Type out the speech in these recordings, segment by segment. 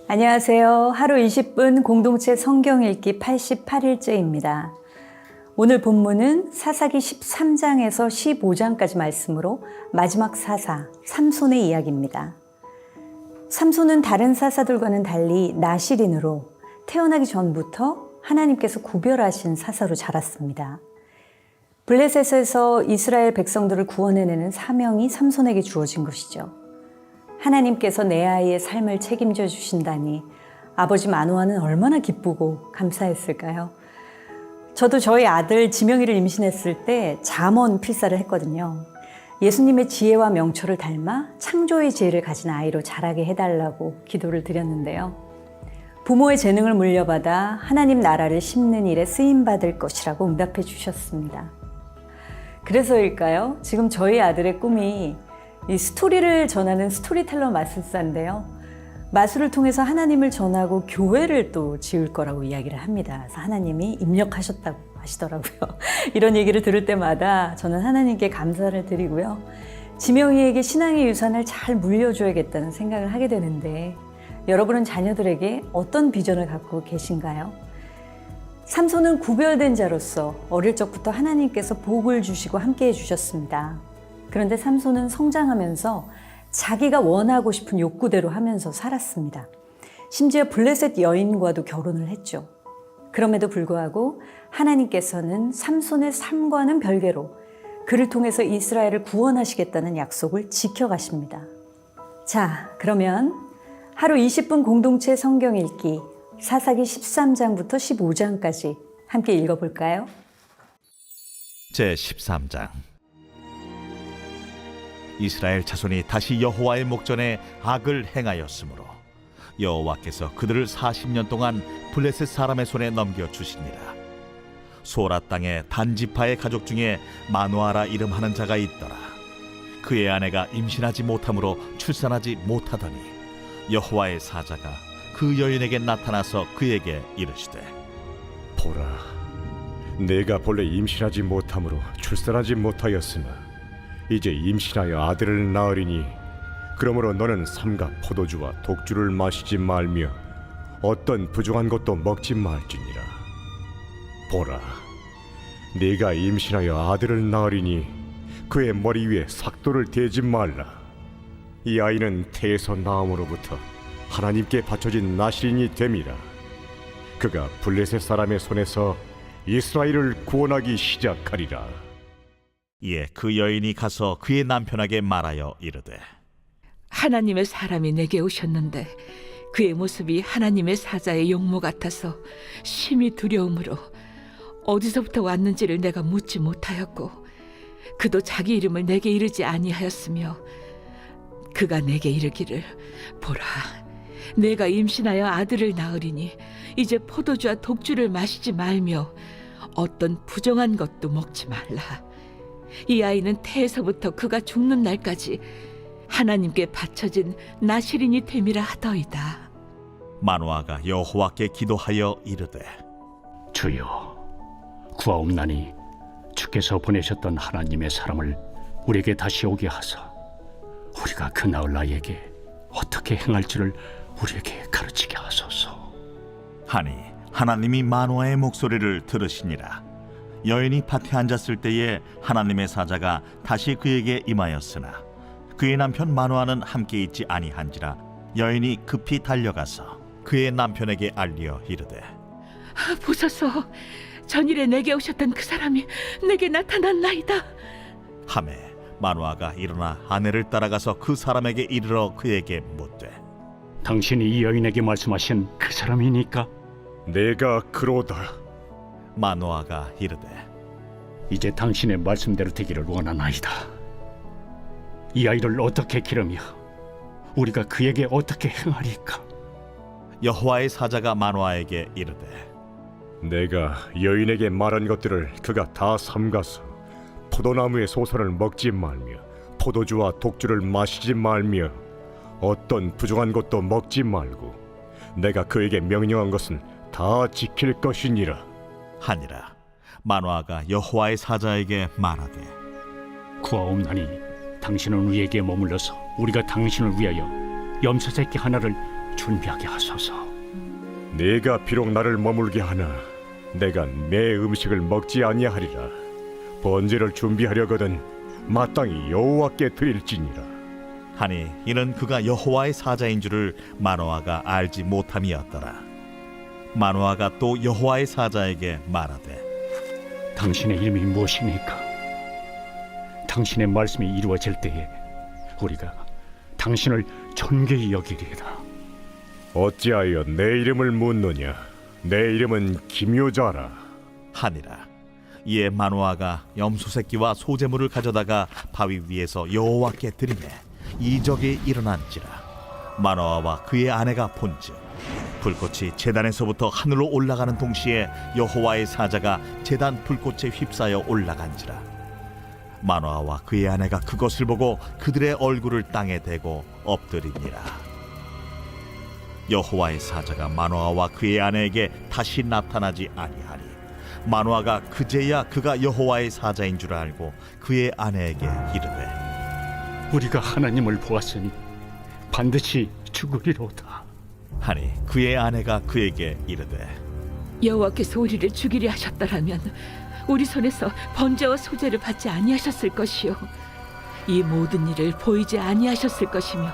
안녕하세요. 하루 20분 공동체 성경 읽기 88일째입니다. 오늘 본문은 사사기 13장에서 15장까지 말씀으로 마지막 사사, 삼손의 이야기입니다. 삼손은 다른 사사들과는 달리 나실인으로 태어나기 전부터 하나님께서 구별하신 사사로 자랐습니다. 블레셋에서 이스라엘 백성들을 구원해내는 사명이 삼손에게 주어진 것이죠. 하나님께서 내 아이의 삶을 책임져 주신다니 아버지 마노아는 얼마나 기쁘고 감사했을까요? 저도 저희 아들 지명이를 임신했을 때 잠언 필사를 했거든요. 예수님의 지혜와 명철을 닮아 창조의 지혜를 가진 아이로 자라게 해달라고 기도를 드렸는데요. 부모의 재능을 물려받아 하나님 나라를 심는 일에 쓰임받을 것이라고 응답해 주셨습니다. 그래서일까요? 지금 저희 아들의 꿈이 이 스토리를 전하는 스토리텔러 마술사인데요. 마술을 통해서 하나님을 전하고 교회를 또 지을 거라고 이야기를 합니다. 그래서 하나님이 입력하셨다고 하시더라고요. 이런 얘기를 들을 때마다 저는 하나님께 감사를 드리고요. 지명이에게 신앙의 유산을 잘 물려줘야겠다는 생각을 하게 되는데 여러분은 자녀들에게 어떤 비전을 갖고 계신가요? 삼손은 구별된 자로서 어릴 적부터 하나님께서 복을 주시고 함께해 주셨습니다. 그런데 삼손은 성장하면서 자기가 원하고 싶은 욕구대로 하면서 살았습니다. 심지어 블레셋 여인과도 결혼을 했죠. 그럼에도 불구하고 하나님께서는 삼손의 삶과는 별개로 그를 통해서 이스라엘을 구원하시겠다는 약속을 지켜가십니다. 자, 그러면 하루 20분 공동체 성경 읽기 사사기 13장부터 15장까지 함께 읽어볼까요? 제13장. 이스라엘 자손이 다시 여호와의 목전에 악을 행하였으므로 여호와께서 그들을 40년 동안 블레셋 사람의 손에 넘겨주시니라. 소라 땅에 단지파의 가족 중에 마노아라 이름하는 자가 있더라. 그의 아내가 임신하지 못하므로 출산하지 못하더니 여호와의 사자가 그 여인에게 나타나서 그에게 이르시되, 보라, 내가 본래 임신하지 못함으로 출산하지 못하였으나 이제 임신하여 아들을 낳으리니 그러므로 너는 삼가 포도주와 독주를 마시지 말며 어떤 부정한 것도 먹지 말지니라. 보라, 네가 임신하여 아들을 낳으리니 그의 머리 위에 삭도를 대지 말라. 이 아이는 태에서 나옴으로부터 하나님께 바쳐진 나실인이 됨이라. 그가 블레셋 사람의 손에서 이스라엘을 구원하기 시작하리라. 이에 그 여인이 가서 그의 남편에게 말하여 이르되, 하나님의 사람이 내게 오셨는데 그의 모습이 하나님의 사자의 용모 같아서 심히 두려움으로 어디서부터 왔는지를 내가 묻지 못하였고 그도 자기 이름을 내게 이르지 아니하였으며 그가 내게 이르기를, 보라, 내가 임신하여 아들을 낳으리니 이제 포도주와 독주를 마시지 말며 어떤 부정한 것도 먹지 말라. 이 아이는 태에서부터 그가 죽는 날까지 하나님께 바쳐진 나실인이 됨이라 하더이다. 마노아가 여호와께 기도하여 이르되, 주여, 구하옵나니 주께서 보내셨던 하나님의 사람을 우리에게 다시 오게 하사 우리가 그 나을 아이에게 어떻게 행할지를 우리에게 가르치게 하소서. 하니 하나님이 마노아의 목소리를 들으시니라. 여인이 밭에 앉았을 때에 하나님의 사자가 다시 그에게 임하였으나 그의 남편 마노아는 함께 있지 아니한지라. 여인이 급히 달려가서 그의 남편에게 알리어 이르되, 보소서, 전일에 내게 오셨던 그 사람이 내게 나타났나이다. 하매 마노아가 일어나 아내를 따라가서 그 사람에게 이르러 그에게 묻되, 당신이 이 여인에게 말씀하신 그 사람이니까? 내가 그로다. 마노아가 이르되, 이제 당신의 말씀대로 되기를 원하나이다. 이 아이를 어떻게 기르며 우리가 그에게 어떻게 행하리까? 여호와의 사자가 마노아에게 이르되, 내가 여인에게 말한 것들을 그가 다 삼가서 포도나무의 소선을 먹지 말며 포도주와 독주를 마시지 말며 어떤 부정한 것도 먹지 말고 내가 그에게 명령한 것은 다 지킬 것이니라 하니라. 마노아가 여호와의 사자에게 말하되, 구하옵나니 당신은 우리에게 머물러서 우리가 당신을 위하여 염소 새끼 하나를 준비하게 하소서. 네가 비록 나를 머물게 하나 내가 내 음식을 먹지 아니하리라. 번제를 준비하려거든 마땅히 여호와께 드릴지니라. 하니 이는 그가 여호와의 사자인 줄을 마노아가 알지 못함이었더라. 마노아가 또 여호와의 사자에게 말하되 당신의 이름이 무엇입니까? 당신의 말씀이 이루어질 때에 우리가 당신을 존귀히 여기리이다. 어찌하여 내 이름을 묻느냐? 내 이름은 기묘자라. 하니라. 이에 마노아가 염소 새끼와 소제물을 가져다가 바위 위에서 여호와께 드리매 이적이 일어난지라. 마노아와 그의 아내가 본즉 불꽃이 제단에서부터 하늘로 올라가는 동시에 여호와의 사자가 제단 불꽃에 휩싸여 올라간지라. 마노아와 그의 아내가 그것을 보고 그들의 얼굴을 땅에 대고 엎드리니라. 여호와의 사자가 마노아와 그의 아내에게 다시 나타나지 아니하니 마노아가 그제야 그가 여호와의 사자인 줄 알고 그의 아내에게 이르되 우리가 하나님을 보았으니 반드시 죽으리로다. 하니 그의 아내가 그에게 이르되 여호와께서 우리를 죽이려 하셨더라면 우리 손에서 번제와 소제를 받지 아니하셨을 것이요 이 모든 일을 보이지 아니하셨을 것이며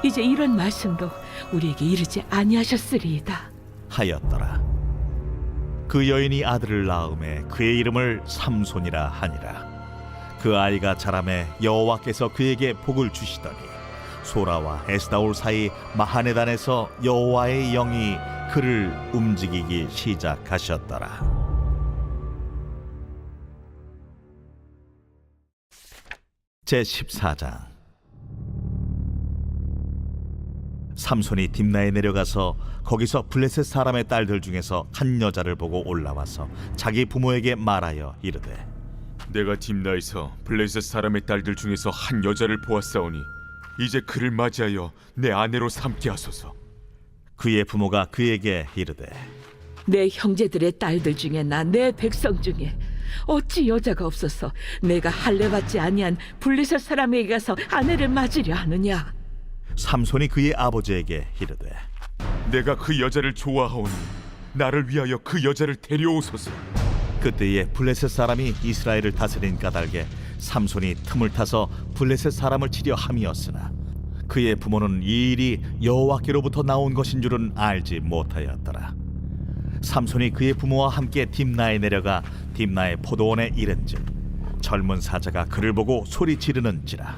이제 이런 말씀도 우리에게 이르지 아니하셨으리이다 하였더라. 그 여인이 아들을 낳음에 그의 이름을 삼손이라 하니라. 그 아이가 자라매 여호와께서 그에게 복을 주시더니 소라와 에스다올 사이 마하네단에서 여호와의 영이 그를 움직이기 시작하셨더라. 제14장. 삼손이 딥나에 내려가서 거기서 블레셋 사람의 딸들 중에서 한 여자를 보고 올라와서 자기 부모에게 말하여 이르되 내가 딥나에서 블레셋 사람의 딸들 중에서 한 여자를 보았사오니 이제 그를 맞이하여 내 아내로 삼게 하소서. 그의 부모가 그에게 이르되 내 형제들의 딸들 중에나 내 백성 중에 어찌 여자가 없어서 내가 할례받지 아니한 블레셋 사람에게 가서 아내를 맞으려 하느냐. 삼손이 그의 아버지에게 이르되 내가 그 여자를 좋아하오니 나를 위하여 그 여자를 데려오소서. 그때에 블레셋 사람이 이스라엘을 다스린 까닭에 삼손이 틈을 타서 블레셋 사람을 치려 함이었으나 그의 부모는 이 일이 여호와께로부터 나온 것인 줄은 알지 못하였더라. 삼손이 그의 부모와 함께 딥나에 내려가 딥나의 포도원에 이른즉 젊은 사자가 그를 보고 소리 지르는지라.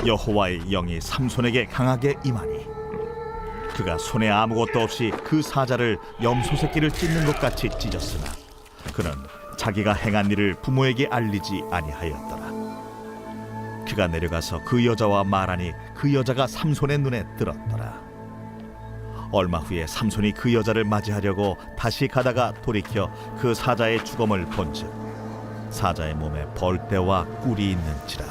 여호와의 영이 삼손에게 강하게 임하니 그가 손에 아무것도 없이 그 사자를 염소 새끼를 찢는 것 같이 찢었으나 그는 자기가 행한 일을 부모에게 알리지 아니하였더라. 그가 내려가서 그 여자와 말하니 그 여자가 삼손의 눈에 들었더라. 얼마 후에 삼손이 그 여자를 맞이하려고 다시 가다가 돌이켜 그 사자의 주검을 본즉 사자의 몸에 벌떼와 꿀이 있는지라.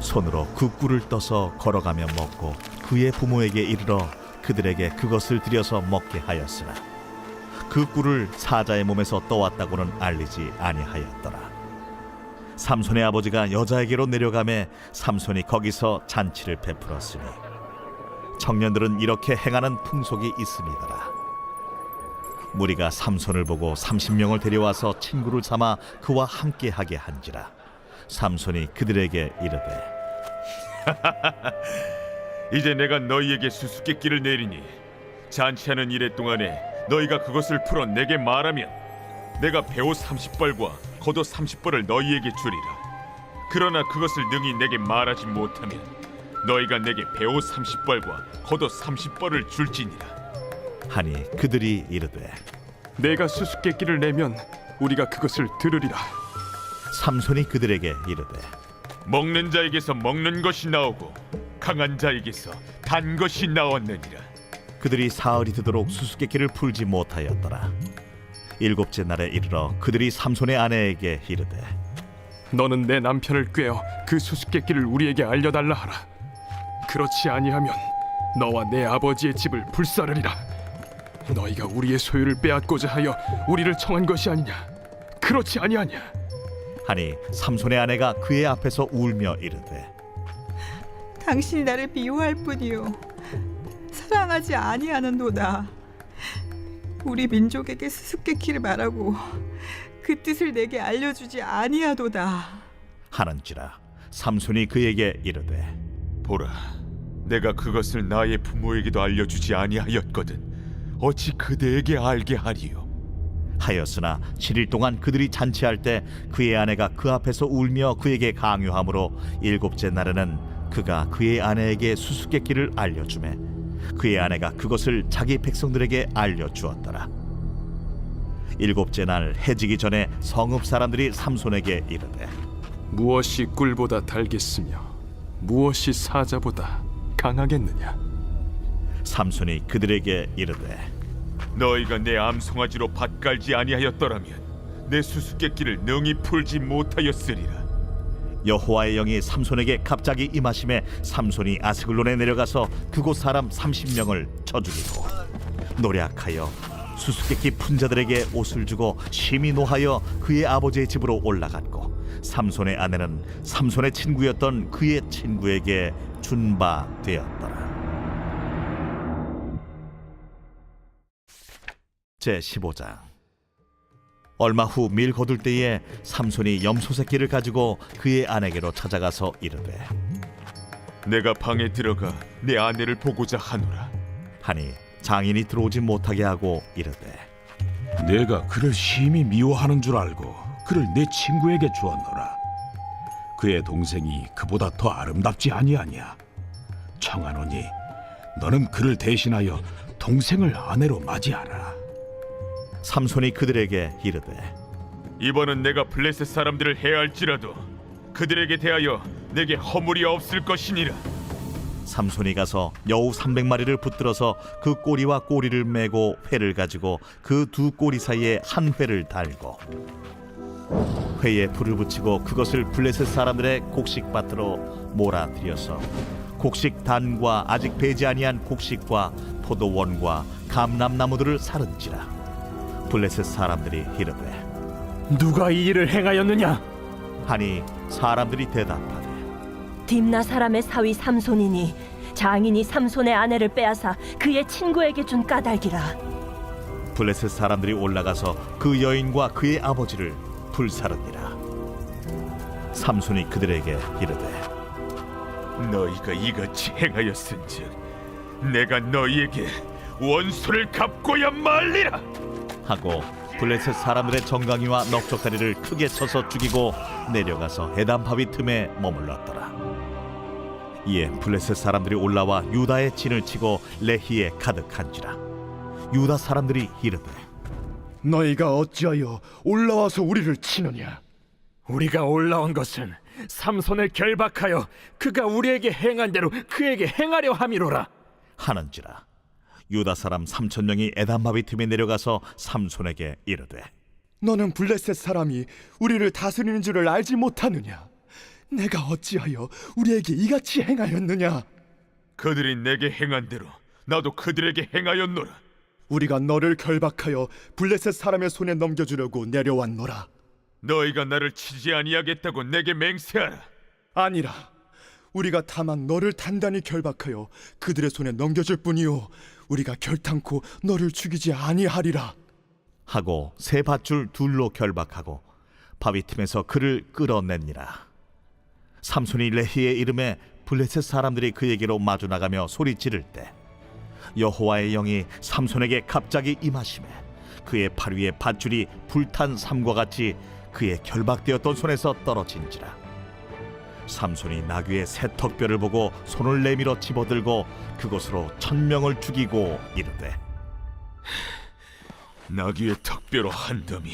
손으로 그 꿀을 떠서 걸어가며 먹고 그의 부모에게 이르러 그들에게 그것을 들여서 먹게 하였으나 그 꿀을 사자의 몸에서 떠왔다고는 알리지 아니하였더라. 삼손의 아버지가 여자에게로 내려가매 삼손이 거기서 잔치를 베풀었으니 청년들은 이렇게 행하는 풍속이 있음이더라. 무리가 삼손을 보고 30명을 데려와서 친구를 삼아 그와 함께하게 한지라. 삼손이 그들에게 이르되 이제 내가 너희에게 수수께끼를 내리니 잔치하는 이래 동안에 너희가 그것을 풀어 내게 말하면 내가 배옷 30벌과 겉옷 30벌을 너희에게 주리라. 그러나 그것을 능히 내게 말하지 못하면 너희가 내게 배옷 30벌과 겉옷 30벌을 줄지니라. 하니 그들이 이르되 내가 수수께끼를 내면 우리가 그것을 들으리라. 삼손이 그들에게 이르되 먹는 자에게서 먹는 것이 나오고 강한 자에게서 단 것이 나왔느니라. 그들이 사흘이 되도록 수수께끼를 풀지 못하였더라. 일곱째 날에 이르러 그들이 삼손의 아내에게 이르되 너는 내 남편을 꾀어 그 수수께끼를 우리에게 알려달라 하라. 그렇지 아니하면 너와 내 아버지의 집을 불사르리라. 너희가 우리의 소유를 빼앗고자 하여 우리를 청한 것이 아니냐. 그렇지 아니하냐. 하니 삼손의 아내가 그의 앞에서 울며 이르되 당신이 나를 미워할 뿐이요 사랑하지 아니하는도다. 우리 민족에게 수수께끼를 말하고 그 뜻을 내게 알려주지 아니하도다. 하는지라 삼손이 그에게 이르되 보라, 내가 그것을 나의 부모에게도 알려주지 아니하였거든 어찌 그대에게 알게 하리요? 하였으나 7일 동안 그들이 잔치할 때 그의 아내가 그 앞에서 울며 그에게 강요하므로 7째 날에는 그가 그의 아내에게 수수께끼를 알려주매 그의 아내가 그것을 자기 백성들에게 알려주었더라. 7째 날 해지기 전에 성읍 사람들이 삼손에게 이르되 무엇이 꿀보다 달겠으며 무엇이 사자보다 강하겠느냐? 삼손이 그들에게 이르되 너희가 내 암송아지로 밭 깔지 아니하였더라면 내 수수께끼를 능히 풀지 못하였으리라. 여호와의 영이 삼손에게 갑자기 임하심에 삼손이 아스글론에 내려가서 그곳 사람 30명을 쳐 죽이고 노략하여 수수께끼 품자들에게 옷을 주고 심히 노하여 그의 아버지의 집으로 올라갔고 삼손의 아내는 삼손의 친구였던 그의 친구에게 준 바 되었더라. 제15장. 얼마 후 밀 거둘 때에 삼손이 염소 새끼를 가지고 그의 아내에게로 찾아가서 이르되 내가 방에 들어가 내 아내를 보고자 하노라. 하니 장인이 들어오지 못하게 하고 이르되 내가 그를 심히 미워하는 줄 알고 그를 내 친구에게 주었노라. 그의 동생이 그보다 더 아름답지 아니하냐? 청하노니 너는 그를 대신하여 동생을 아내로 맞이하라. 삼손이 그들에게 이르되 이번은 내가 블레셋 사람들을 해할지라도 그들에게 대하여 내게 허물이 없을 것이니라. 삼손이 가서 여우 300마리를 붙들어서 그 꼬리와 꼬리를 메고 회를 가지고 그 두 꼬리 사이에 한 회를 달고 회에 불을 붙이고 그것을 블레셋 사람들의 곡식밭으로 몰아들여서 곡식 단과 아직 배지 아니한 곡식과 포도원과 감람나무들을 사른지라. 블레셋 사람들이 이르되 누가 이 일을 행하였느냐? 하니 사람들이 대답하되 딥나 사람의 사위 삼손이니 장인이 삼손의 아내를 빼앗아 그의 친구에게 준 까닭이라. 블레셋 사람들이 올라가서 그 여인과 그의 아버지를 불사르니라. 삼손이 그들에게 이르되 너희가 이같이 행하였은즉 내가 너희에게 원수를 갚고야 말리라. 하고 블레셋 사람들의 정강이와 넉적다리를 크게 쳐서 죽이고 내려가서 에담 바위 틈에 머물렀더라. 이에 블레셋 사람들이 올라와 유다의 진을 치고 레히에 가득한지라. 유다 사람들이 이르되 너희가 어찌하여 올라와서 우리를 치느냐? 우리가 올라온 것은 삼손을 결박하여 그가 우리에게 행한 대로 그에게 행하려 함이로라. 하는지라. 유다 사람 3,000명이 에담 바위 틈에 내려가서 삼손에게 이르되 너는 블레셋 사람이 우리를 다스리는 줄을 알지 못하느냐? 내가 어찌하여 우리에게 이같이 행하였느냐? 그들이 내게 행한 대로 나도 그들에게 행하였노라. 우리가 너를 결박하여 블레셋 사람의 손에 넘겨주려고 내려왔노라. 너희가 나를 치지 아니하겠다고 내게 맹세하라. 아니라 우리가 다만 너를 단단히 결박하여 그들의 손에 넘겨줄 뿐이요 우리가 결탄코 너를 죽이지 아니하리라. 하고 새 밧줄 둘로 결박하고 바위 틈에서 그를 끌어내니라. 삼손이 레히에 이름에 블레셋 사람들이 그에게로 마주 나가며 소리 지를 때 여호와의 영이 삼손에게 갑자기 임하시매 그의 팔 위에 밧줄이 불탄 삼과 같이 그의 결박되었던 손에서 떨어진지라. 삼손이 나귀의 새 턱뼈를 보고 손을 내밀어 집어들고 그것으로 1,000명을 죽이고 이르되 나귀의 턱뼈로 한 더미,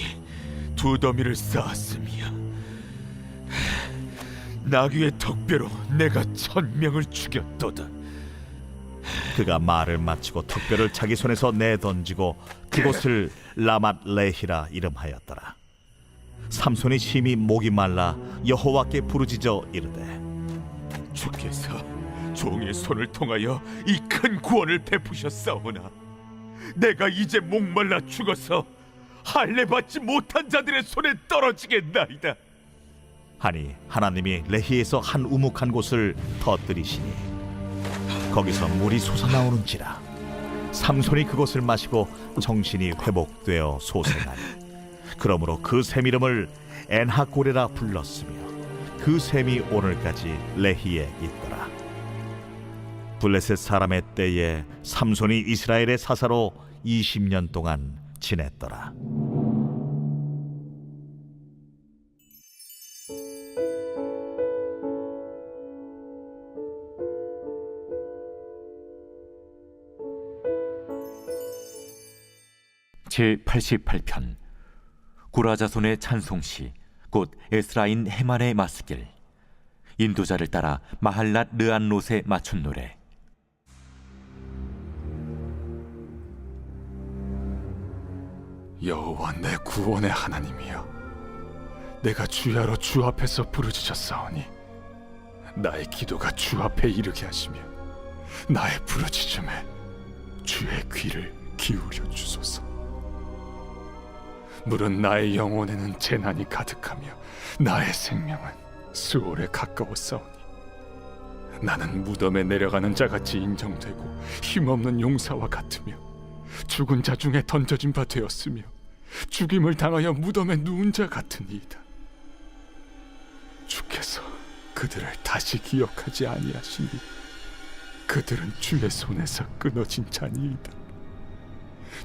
두 더미를 쌓았으며 나귀의 턱뼈로 내가 1,000명을 죽였도다. 그가 말을 마치고 턱뼈를 자기 손에서 내던지고 그곳을 라맛 레히라 이름하였더라. 삼손이 심히 목이 말라 여호와께 부르짖어 이르되 주께서 종의 손을 통하여 이 큰 구원을 베푸셨사오나 내가 이제 목말라 죽어서 할례 받지 못한 자들의 손에 떨어지겠나이다. 하니 하나님이 레히에서 한 우묵한 곳을 터뜨리시니 거기서 물이 솟아나오는지라. 삼손이 그것을 마시고 정신이 회복되어 소생하니 그러므로 그 샘 이름을 엔하고레라 불렀으며 그 샘이 오늘까지 레히에 있더라. 블레셋 사람의 때에 삼손이 이스라엘의 사사로 20년 동안 지냈더라. 제88편 고라자손의 찬송시 곧 에스라인 헤만의 마스길. 인도자를 따라 마할랏 르안롯에 맞춘 노래. 여호와 내 구원의 하나님이여, 내가 주야로 주 앞에서 부르짖었사오니 나의 기도가 주 앞에 이르게 하시며 나의 부르짖음에 주의 귀를 기울여 주소서. 물은 나의 영혼에는 재난이 가득하며 나의 생명은 수월에 가까웠사오니 나는 무덤에 내려가는 자같이 인정되고 힘없는 용사와 같으며 죽은 자 중에 던져진 바 되었으며 죽임을 당하여 무덤에 누운 자 같으니이다. 주께서 그들을 다시 기억하지 아니하시니 그들은 주의 손에서 끊어진 자니이다.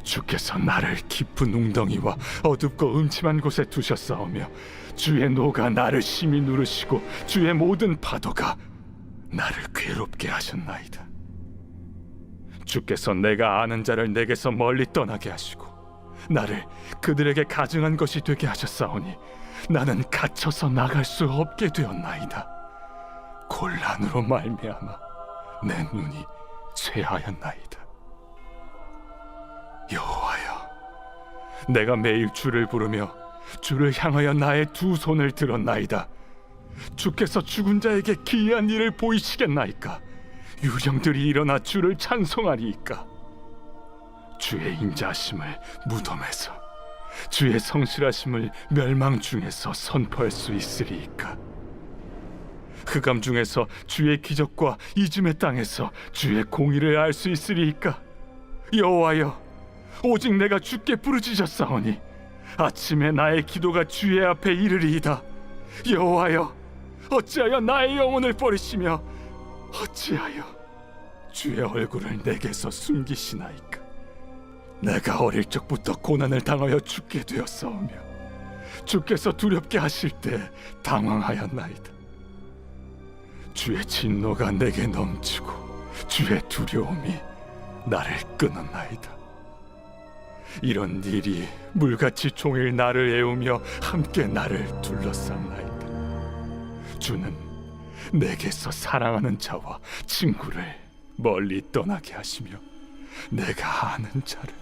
주께서 나를 깊은 웅덩이와 어둡고 음침한 곳에 두셨사오며 주의 노가 나를 심히 누르시고 주의 모든 파도가 나를 괴롭게 하셨나이다. 주께서 내가 아는 자를 내게서 멀리 떠나게 하시고 나를 그들에게 가증한 것이 되게 하셨사오니 나는 갇혀서 나갈 수 없게 되었나이다. 곤란으로 말미암아 내 눈이 쇠하였나이다. 여호와여, 내가 매일 주를 부르며 주를 향하여 나의 두 손을 들었나이다. 주께서 죽은 자에게 기이한 일을 보이시겠나이까? 유령들이 일어나 주를 찬송하리이까? 주의 인자하심을 무덤에서, 주의 성실하심을 멸망 중에서 선포할 수 있으리이까? 흑암 중에서 주의 기적과 이즘의 땅에서 주의 공의를 알 수 있으리이까? 여호와여, 오직 내가 주께 부르짖었사오니 아침에 나의 기도가 주의 앞에 이르리이다. 여호와여, 어찌하여 나의 영혼을 버리시며 어찌하여 주의 얼굴을 내게서 숨기시나이까? 내가 어릴 적부터 고난을 당하여 죽게 되었사오며 주께서 두렵게 하실 때 당황하였나이다. 주의 진노가 내게 넘치고 주의 두려움이 나를 끊었나이다. 이런 일이 물같이 종일 나를 애우며 함께 나를 둘러쌌나이다. 주는 내게서 사랑하는 자와 친구를 멀리 떠나게 하시며 내가 아는 자를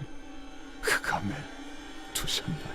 흑암에 두셨나이다.